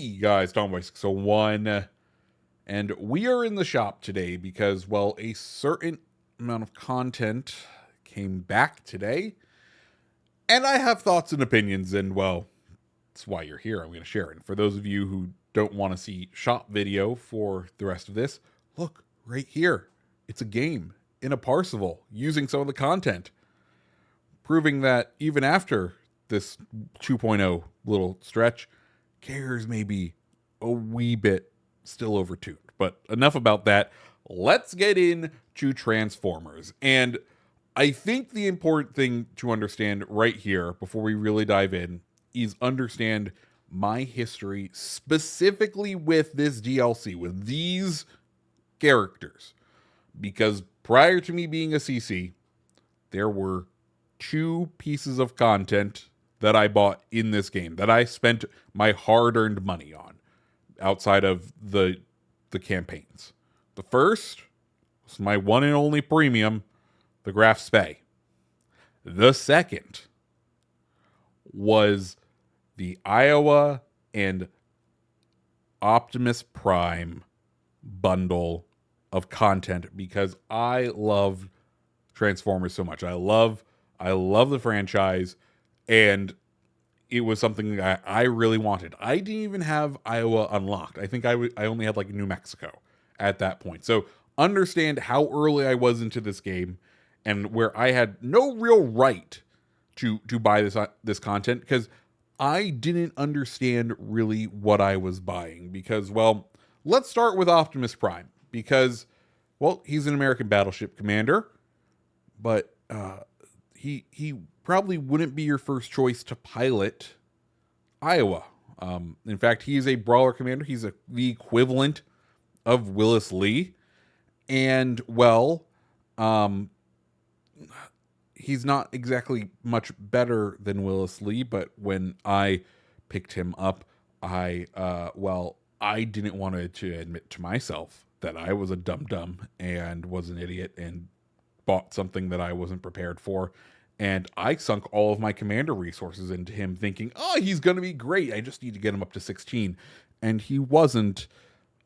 Hey guys, Tomboy601, and we are in the shop today because, well, a certain amount of content came back today, and I have thoughts and opinions, and, well, that's why you're here. I'm going to share it. And for those of you who don't want to see shop video for the rest of this, look, right here. It's a game in a Parseval using some of the content, proving that even after this 2.0 little stretch, carriers may be a wee bit still overtuned. But enough about that. Let's get into Transformers. And I think the important thing to understand right here before we really dive in is understand my history specifically with this DLC, with these characters. Because prior to me being a CC, there were 2 pieces of content that I bought in this game, that I spent my hard-earned money on, outside of the campaigns. The first was my one and only premium, the Graf Spee. The second was the Iowa and Optimus Prime bundle of content, because I love Transformers so much. I love the franchise, and it was something that I really wanted. I didn't even have Iowa unlocked. I think I only had like New Mexico at that point. So understand how early I was into this game, and where I had no real right to buy this content, because I didn't understand really what I was buying. Because, well, let's start with Optimus Prime, because, well, he's an American battleship commander, but he probably wouldn't be your first choice to pilot Iowa. In fact, he is a brawler commander. He's the equivalent of Willis Lee. And, well, he's not exactly much better than Willis Lee, but when I picked him up, I didn't want to admit to myself that I was a dum-dum and was an idiot and bought something that I wasn't prepared for. And I sunk all of my commander resources into him, thinking, oh, he's going to be great. I just need to get him up to 16. And he wasn't,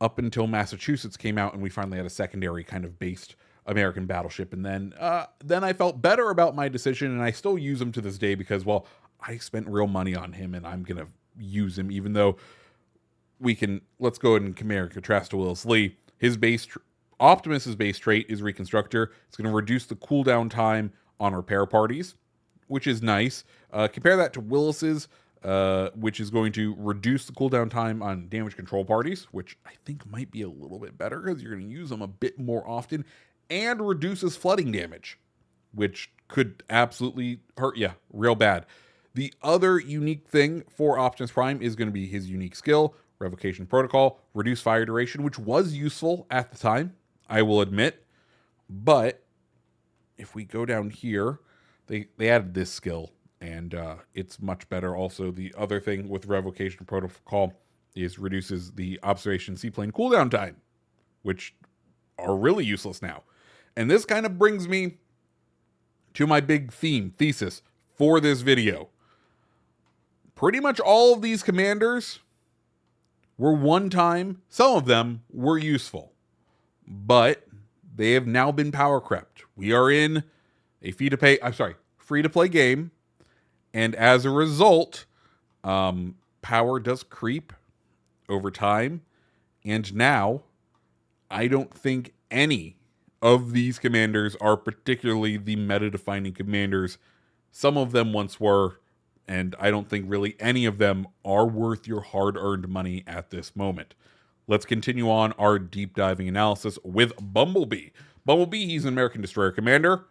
up until Massachusetts came out and we finally had a secondary kind of based American battleship. And then I felt better about my decision, and I still use him to this day because, well, I spent real money on him and I'm going to use him, even though let's go ahead and compare and contrast to Willis Lee. Optimus's base trait is Reconstructor. It's going to reduce the cooldown time on repair parties, which is nice. Compare that to Willis's, which is going to reduce the cooldown time on damage control parties, which I think might be a little bit better because you're going to use them a bit more often, and reduces flooding damage, which could absolutely hurt you real bad. The other unique thing for Optimus Prime is going to be his unique skill, Revocation Protocol, reduce fire duration, which was useful at the time, I will admit. But if we go down here, they added this skill, and it's much better. Also, the other thing with Revocation Protocol is reduces the observation seaplane cooldown time, which are really useless now. And this kind of brings me to my big thesis for this video. Pretty much all of these commanders were one time, some of them were useful, but they have now been power crept. We are in a free to play game, and as a result, power does creep over time, and now I don't think any of these commanders are particularly the meta-defining commanders. Some of them once were, and I don't think really any of them are worth your hard-earned money at this moment. Let's continue on our deep diving analysis with Bumblebee. Bumblebee, he's an American destroyer commander.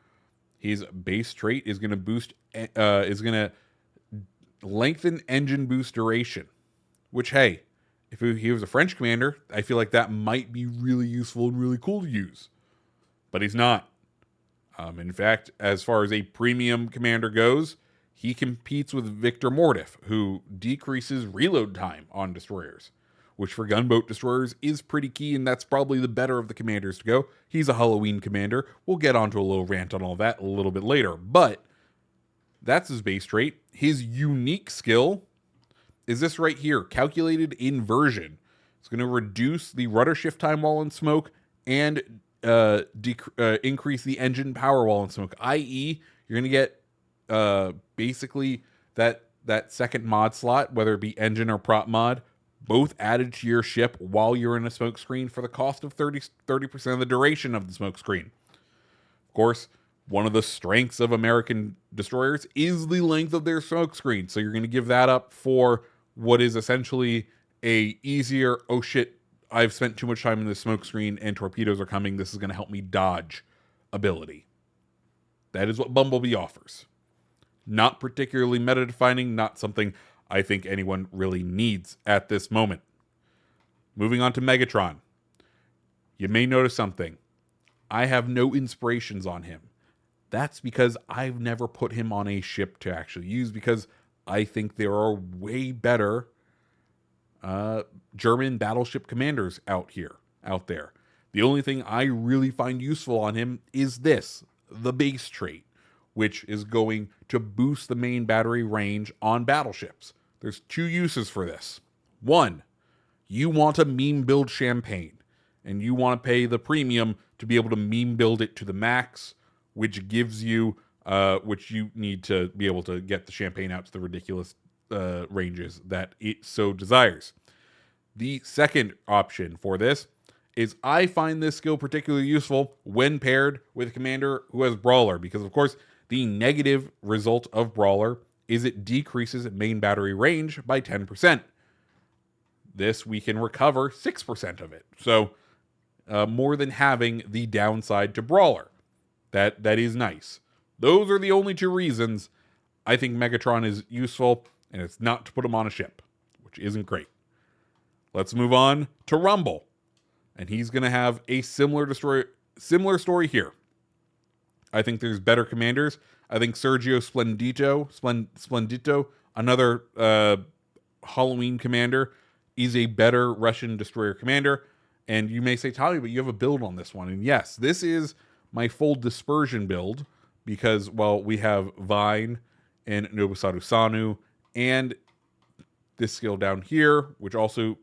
His base trait is going to lengthen engine boost duration, which, hey, if he was a French commander, I feel like that might be really useful and really cool to use. But he's not. In fact, as far as a premium commander goes, he competes with Victor Mortif, who decreases reload time on destroyers, which for gunboat destroyers is pretty key, and that's probably the better of the commanders to go. He's a Halloween commander. We'll get onto a little rant on all that a little bit later, but that's his base trait. His unique skill is this right here, calculated inversion. It's going to reduce the rudder shift time while in smoke and increase the engine power while in smoke, i.e. you're going to get basically that second mod slot, whether it be engine or prop mod, both added to your ship while you're in a smoke screen for the cost of 30% of the duration of the smoke screen. Of course, one of the strengths of American destroyers is the length of their smoke screen. So you're going to give that up for what is essentially a easier, oh shit, I've spent too much time in the smoke screen and torpedoes are coming, this is going to help me dodge ability. That is what Bumblebee offers. Not particularly meta-defining, not something I think anyone really needs at this moment. Moving on to Megatron. You may notice something. I have no inspirations on him. That's because I've never put him on a ship to actually use, because I think there are way better German battleship commanders out there. The only thing I really find useful on him is this, the base trait, which is going to boost the main battery range on battleships. There's two uses for this. One, you want to meme build champagne, and you want to pay the premium to be able to meme build it to the max, which gives you, which you need to be able to get the champagne out to the ridiculous ranges that it so desires. The second option for this is I find this skill particularly useful when paired with a commander who has Brawler, because of course the negative result of Brawler is it decreases main battery range by 10%. This we can recover 6% of it. So more than having the downside to Brawler. That is nice. Those are the only two reasons I think Megatron is useful, and it's not to put him on a ship, which isn't great. Let's move on to Rumble. And he's going to have a similar story here. I think there's better commanders. I think Sergio Splendito, another Halloween commander, is a better Russian destroyer commander. And you may say, Tommy, but you have a build on this one. And yes, this is my full dispersion build, because, well, we have Vine and Nobusaru Sanu, and this skill down here, which also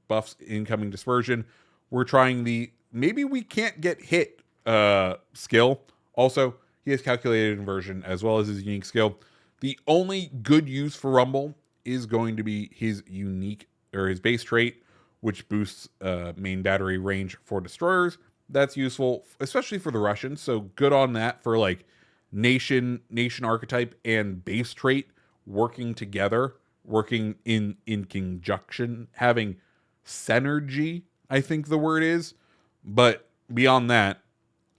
buffs incoming dispersion. We're trying the maybe we can't get hit skill. Also, he has calculated inversion as well as his unique skill. The only good use for Rumble is going to be his unique, or his base trait, which boosts main battery range for destroyers. That's useful, especially for the Russians. So good on that for like nation archetype and base trait working together, working in conjunction, having synergy, I think the word is. But beyond that,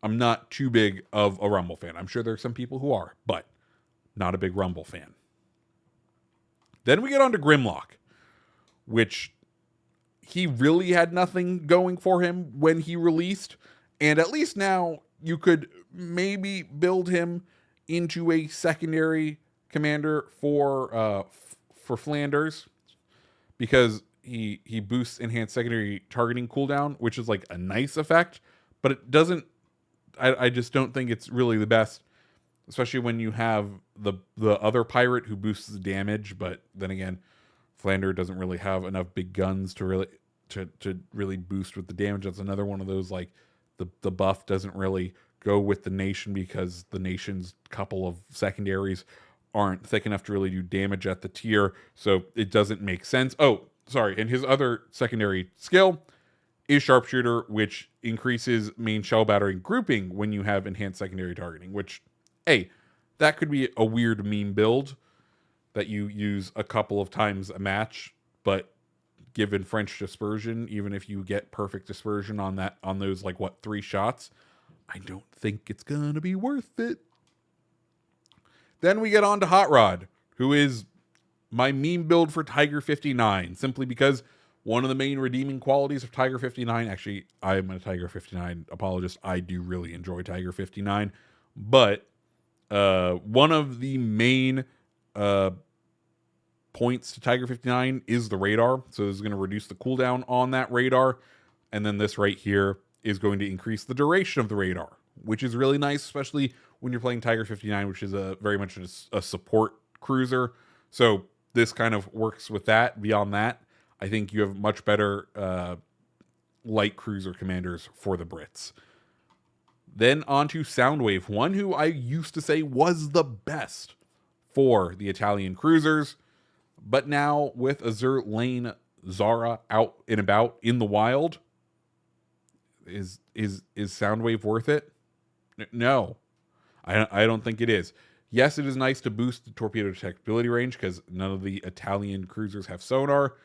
I'm not too big of a Rumble fan. I'm sure there are some people who are, but not a big Rumble fan. Then we get on to Grimlock, which he really had nothing going for him when he released. And at least now you could maybe build him into a secondary commander for Flanders, because he boosts enhanced secondary targeting cooldown, which is like a nice effect, but it doesn't, I just don't think it's really the best, especially when you have the other pirate who boosts the damage. But then again, Flanders doesn't really have enough big guns to really boost with the damage. That's another one of those, like, the buff doesn't really go with the nation, because the nation's couple of secondaries aren't thick enough to really do damage at the tier, so it doesn't make sense. Oh, sorry, and his other secondary skill is Sharpshooter, which increases main shell battery grouping when you have enhanced secondary targeting, which, hey, that could be a weird meme build that you use a couple of times a match, but given French dispersion, even if you get perfect dispersion on those, like, 3 shots, I don't think it's gonna be worth it. Then we get on to Hot Rod, who is my meme build for Tiger 59, simply because one of the main redeeming qualities of Tiger 59, actually, I'm a Tiger 59 apologist. I do really enjoy Tiger 59, but one of the main points to Tiger 59 is the radar. So this is going to reduce the cooldown on that radar. And then this right here is going to increase the duration of the radar, which is really nice, especially when you're playing Tiger 59, which is very much a support cruiser. So this kind of works with that. Beyond that, I think you have much better light cruiser commanders for the Brits. Then on to Soundwave, one who I used to say was the best for the Italian cruisers, but now with Azur Lane Zara out and about in the wild, is Soundwave worth it? No, I don't think it is. Yes, it is nice to boost the torpedo detectability range because none of the Italian cruisers have sonar,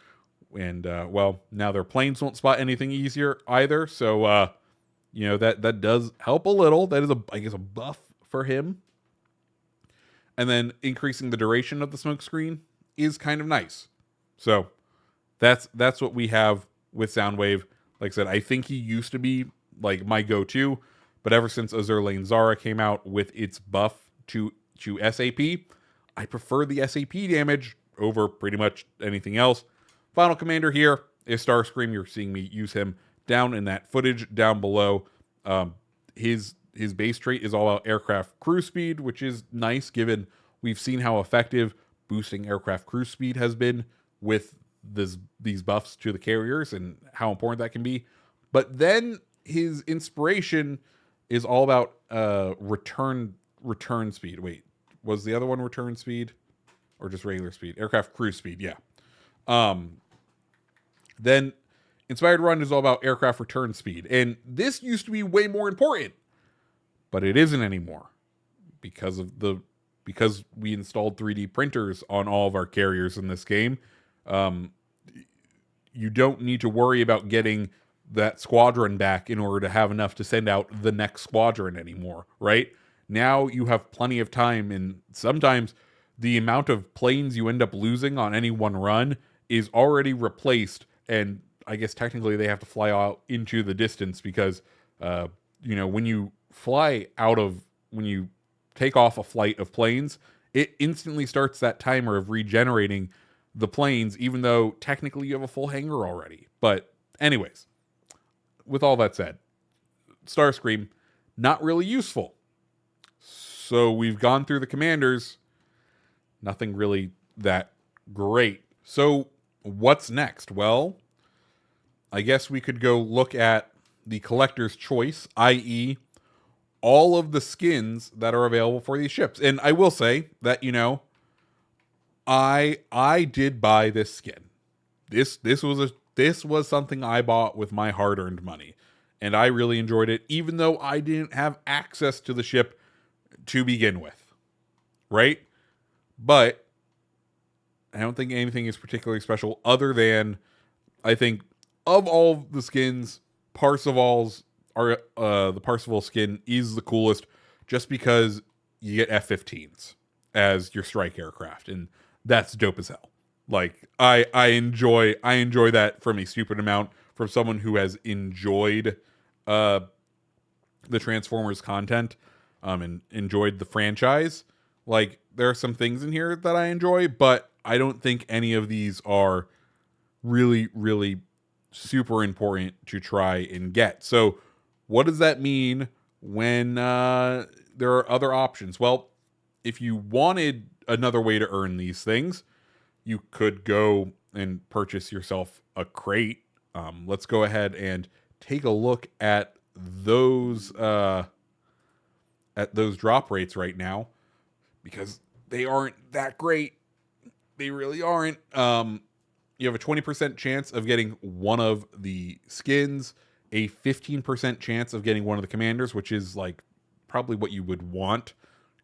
and well, now their planes won't spot anything easier either. So that does help a little. That is I guess a buff for him. And then increasing the duration of the smoke screen is kind of nice. So that's what we have with Soundwave. Like I said, I think he used to be like my go-to, but ever since Azur Lane Zara came out with its buff to SAP, I prefer the SAP damage over pretty much anything else. Final commander here is Starscream. You're seeing me use him down in that footage down below. His base trait is all about aircraft cruise speed, which is nice given we've seen how effective boosting aircraft cruise speed has been with these buffs to the carriers and how important that can be. But then his inspiration is all about return speed. Wait, was the other one return speed or just regular speed? Aircraft cruise speed, yeah. Then Inspired Run is all about aircraft return speed. And this used to be way more important, but it isn't anymore because we installed 3D printers on all of our carriers in this game. You don't need to worry about getting that squadron back in order to have enough to send out the next squadron anymore, right? Now you have plenty of time, and sometimes the amount of planes you end up losing on any one run is already replaced, and I guess technically they have to fly out into the distance because, when you take off a flight of planes, it instantly starts that timer of regenerating the planes, even though technically you have a full hangar already. But anyways, with all that said, Starscream, not really useful. So we've gone through the commanders, nothing really that great. So what's next? Well, I guess we could go look at the collector's choice, i.e., all of the skins that are available for these ships. And I will say that, I did buy this skin. This was something I bought with my hard-earned money, and I really enjoyed it, even though I didn't have access to the ship to begin with, right? But I don't think anything is particularly special other than I think of all the skins, Parseval's the Parseval skin is the coolest, just because you get F-15s as your strike aircraft, and that's dope as hell. Like I enjoy that from a stupid amount from someone who has enjoyed the Transformers content and enjoyed the franchise. Like there are some things in here that I enjoy, but I don't think any of these are really, really super important to try and get. So what does that mean when there are other options? Well, if you wanted another way to earn these things, you could go and purchase yourself a crate. Let's go ahead and take a look at those drop rates right now, because they aren't that great. They really aren't. You have a 20% chance of getting one of the skins, a 15% chance of getting one of the commanders, which is like probably what you would want,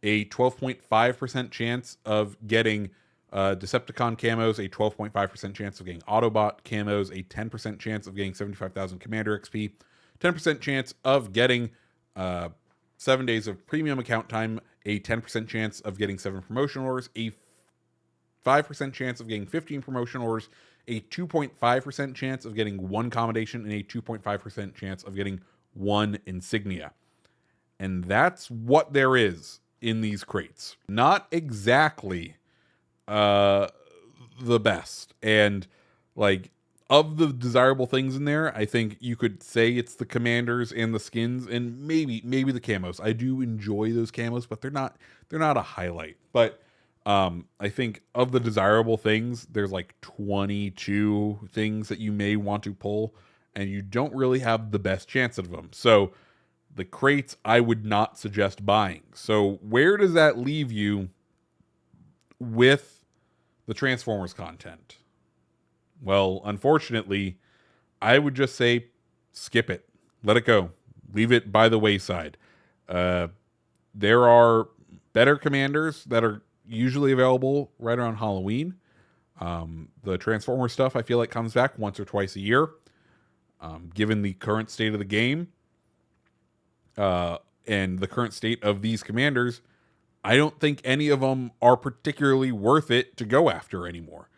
a 12.5% chance of getting Decepticon camos, a 12.5% chance of getting Autobot camos, a 10% chance of getting 75,000 Commander XP, 10% chance of getting 7 days of premium account time, a 10% chance of getting 7 promotion orders, a 5% chance of getting 15 promotion orders, a 2.5% chance of getting 1 commendation, and a 2.5% chance of getting 1 insignia. And that's what there is in these crates. Not exactly the best. And like, of the desirable things in there, I think you could say it's the commanders and the skins and maybe the camos. I do enjoy those camos, but they're not a highlight. But I think of the desirable things, there's like 22 things that you may want to pull, and you don't really have the best chance of them. So the crates I would not suggest buying. So where does that leave you with the Transformers content? Well, unfortunately, I would just say skip it. Let it go. Leave it by the wayside. There are better commanders that are usually available right around Halloween. The Transformer stuff I feel like comes back once or twice a year. Given the current state of the game and the current state of these commanders, I don't think any of them are particularly worth it to go after anymore.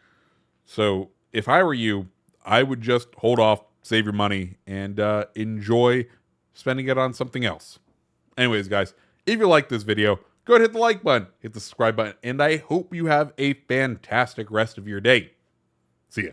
So if I were you, I would just hold off, save your money, and enjoy spending it on something else. Anyways, guys, if you like this video, go ahead and hit the like button, hit the subscribe button, and I hope you have a fantastic rest of your day. See ya.